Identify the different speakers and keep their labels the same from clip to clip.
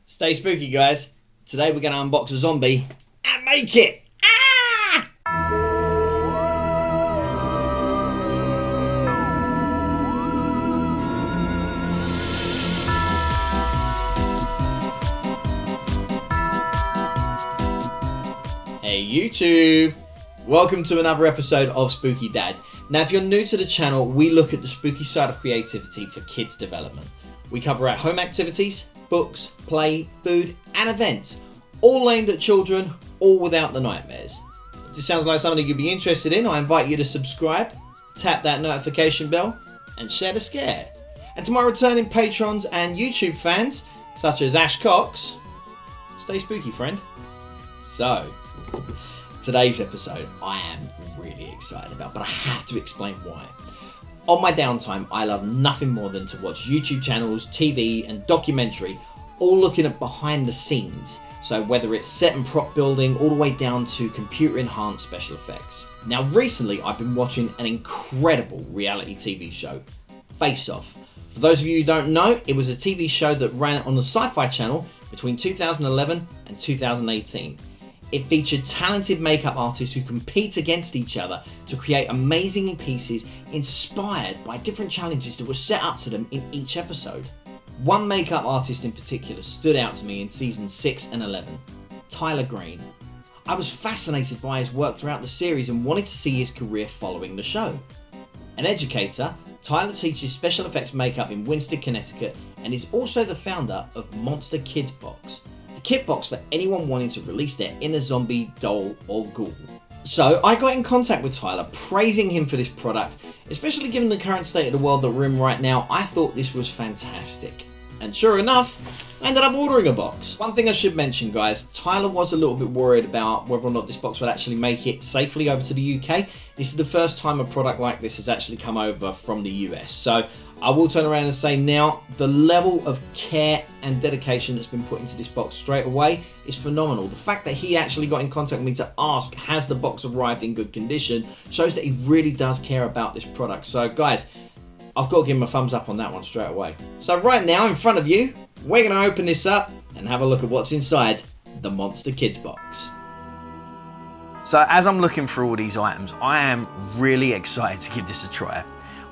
Speaker 1: Stay spooky, guys. Today we're going to unbox a zombie and make it. Hey YouTube! Welcome to another episode of Spooky Dad. Now if you're new to the channel, we look at the spooky side of creativity for kids development. We cover at home activities, books, play, food and events, all aimed at children, all without the nightmares. If this sounds like something you'd be interested in, I invite you to subscribe, tap that notification bell and share the scare. And to my returning patrons and YouTube fans, such as Ash Cox, stay spooky friend. So, today's episode I am really excited about, but I have to explain why. On my downtime, I love nothing more than to watch YouTube channels, TV and documentary, all looking at behind the scenes. So whether it's set and prop building, all the way down to computer enhanced special effects. Now recently I've been watching an incredible reality TV show, Face Off. For those of you who don't know, it was a TV show that ran on the Sci-Fi Channel between 2011 and 2018. It featured talented makeup artists who compete against each other to create amazing pieces inspired by different challenges that were set up to them in each episode. One makeup artist in particular stood out to me in seasons 6 and 11, Tyler Green. I was fascinated by his work throughout the series and wanted to see his career following the show. An educator, Tyler teaches special effects makeup in Winston, Connecticut and is also the founder of MONSTER KIDZ BOX. Kit box for anyone wanting to release their inner zombie, doll or ghoul. So I got in contact with Tyler, praising him for this product, especially given the current state of the world that we're in right now. I thought this was fantastic. And sure enough, I ended up ordering a box. One thing I should mention, guys, Tyler was a little bit worried about whether or not this box would actually make it safely over to the UK. This is the first time a product like this has actually come over from the US. So I will turn around and say now, the level of care and dedication that's been put into this box straight away is phenomenal. The fact that he actually got in contact with me to ask, has the box arrived in good condition, shows that he really does care about this product. So guys, I've got to give him a thumbs up on that one straight away. So right now in front of you, we're going to open this up and have a look at what's inside the MONSTER KIDZ BOX. So as I'm looking through all these items, I am really excited to give this a try.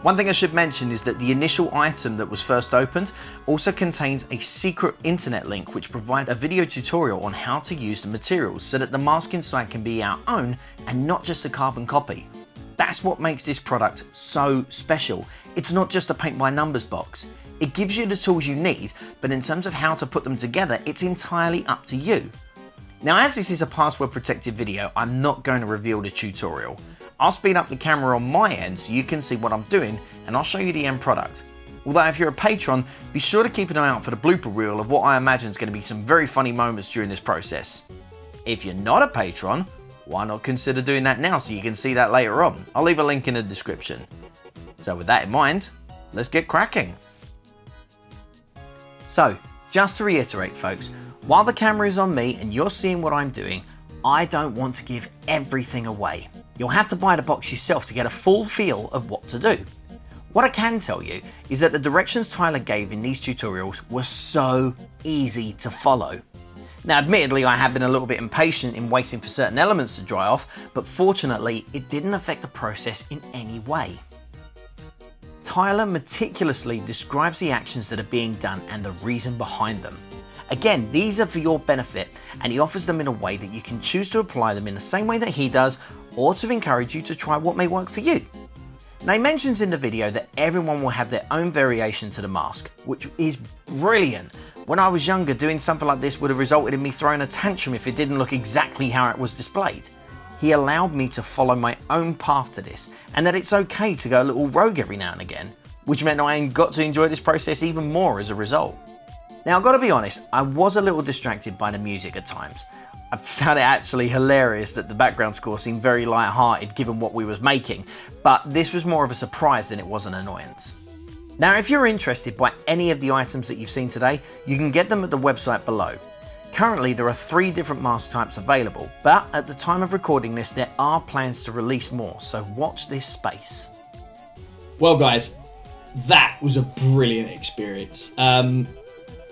Speaker 1: One thing I should mention is that the initial item that was first opened also contains a secret internet link which provides a video tutorial on how to use the materials so that the mask inside can be our own and not just a carbon copy. That's what makes this product so special. It's not just a paint by numbers box. It gives you the tools you need, but in terms of how to put them together, it's entirely up to you. Now, as this is a password protected video, I'm not going to reveal the tutorial. I'll speed up the camera on my end so you can see what I'm doing and I'll show you the end product. Although if you're a patron, be sure to keep an eye out for the blooper reel of what I imagine is going to be some very funny moments during this process. If you're not a patron, why not consider doing that now so you can see that later on? I'll leave a link in the description. So with that in mind, let's get cracking. So, just to reiterate folks, while the camera is on me and you're seeing what I'm doing, I don't want to give everything away. You'll have to buy the box yourself to get a full feel of what to do. What I can tell you is that the directions Tyler gave in these tutorials were so easy to follow. Now admittedly I have been a little bit impatient in waiting for certain elements to dry off, but fortunately it didn't affect the process in any way. Tyler meticulously describes the actions that are being done and the reason behind them. Again, these are for your benefit and he offers them in a way that you can choose to apply them in the same way that he does or to encourage you to try what may work for you. Now he mentions in the video that everyone will have their own variation to the mask, which is brilliant. When I was younger, doing something like this would have resulted in me throwing a tantrum if it didn't look exactly how it was displayed. He allowed me to follow my own path to this and that it's okay to go a little rogue every now and again, which meant I got to enjoy this process even more as a result. Now I've got to be honest, I was a little distracted by the music at times. I found it actually hilarious that the background score seemed very light-hearted given what we was making, but this was more of a surprise than it was an annoyance. Now if you're interested by any of the items that you've seen today, you can get them at the website below. Currently there are 3 different mask types available, but at the time of recording this there are plans to release more, so watch this space. Well guys, that was a brilliant experience.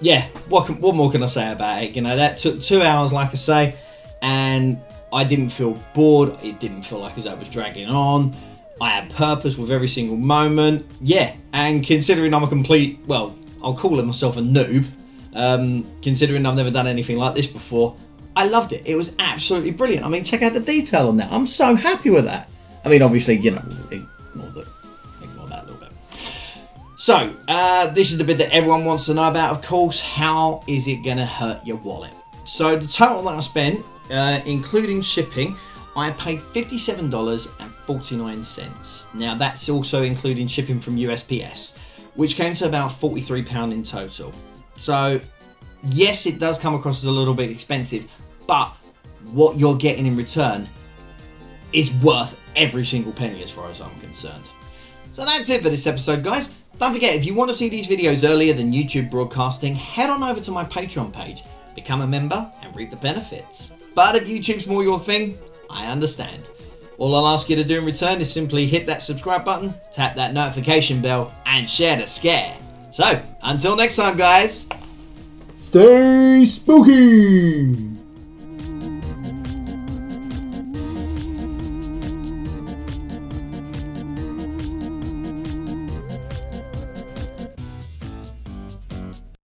Speaker 1: yeah, what more can I say about it? You know, that took 2 hours, like I say, and I didn't feel bored. It didn't feel like as I was dragging on. I had purpose with every single moment. Yeah, and considering I'm a complete, well, I'll call it myself a noob, considering I've never done anything like this before, I loved it. It was absolutely brilliant. I mean, check out the detail on that. I'm so happy with that. I mean, obviously, you know, ignore that a little bit. So, this is the bit that everyone wants to know about, of course. How is it going to hurt your wallet? So, the total that I spent, including shipping, I paid $57.49. Now, that's also including shipping from USPS, which came to about £43 in total. So, yes, it does come across as a little bit expensive, but what you're getting in return is worth every single penny as far as I'm concerned. So that's it for this episode, guys. Don't forget, if you want to see these videos earlier than YouTube broadcasting, head on over to my Patreon page, become a member and reap the benefits. But if YouTube's more your thing, I understand. All I'll ask you to do in return is simply hit that subscribe button, tap that notification bell, and share the scare. So, until next time, guys,
Speaker 2: Stay spooky!